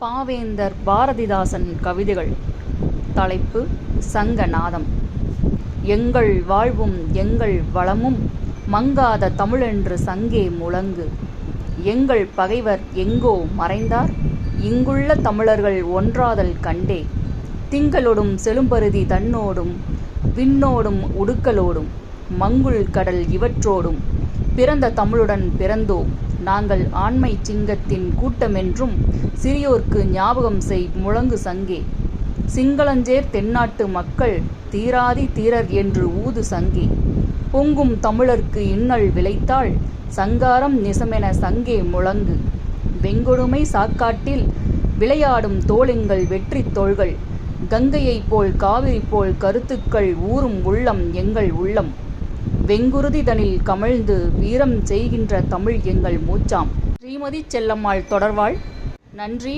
பாவேந்தர் பாரதிதாசன் கவிதைகள். தலைப்பு: சங்கநாதம். எங்கள் வாழ்வும் எங்கள் வளமும் மங்காத தமிழென்று சங்கே முழங்கு. எங்கள் பகைவர் எங்கோ மறைந்தார், இங்குள்ள தமிழர்கள் ஒன்றாதல் கண்டே. திங்களொடும் செழும்பருதி தன்னோடும் விண்ணோடும் உடுக்கலோடும் மங்குல் கடல் இவற்றோடும் பிறந்த தமிழுடன் பிறந்தோம் நாங்கள் ஆண்மை சிங்கத்தின் கூட்டமென்றும் சிறியோர்க்கு ஞாபகம் செய் முழங்கு சங்கே. சிங்களஞ்சேர் தென்னாட்டு மக்கள் தீராதி தீரர் என்று ஊது சங்கே. பொங்கும் தமிழர்க்கு இன்னல் விளைத்தாள் சங்காரம் நிசமென சங்கே முழங்கு. வெங்கொடுமை சாக்காட்டில் விளையாடும் தோளெங்கள் வெற்றி தோள்கள். கங்கையைப் போல் காவிரி போல் கருத்துக்கள் ஊறும் உள்ளம் எங்கள் உள்ளம். வெங்குருதி தனில் கமழ்ந்து வீரம் செய்கின்ற தமிழ் எங்கள் மூச்சாம். ஸ்ரீமதி செல்லம்மாள் தொடர்வாள். நன்றி.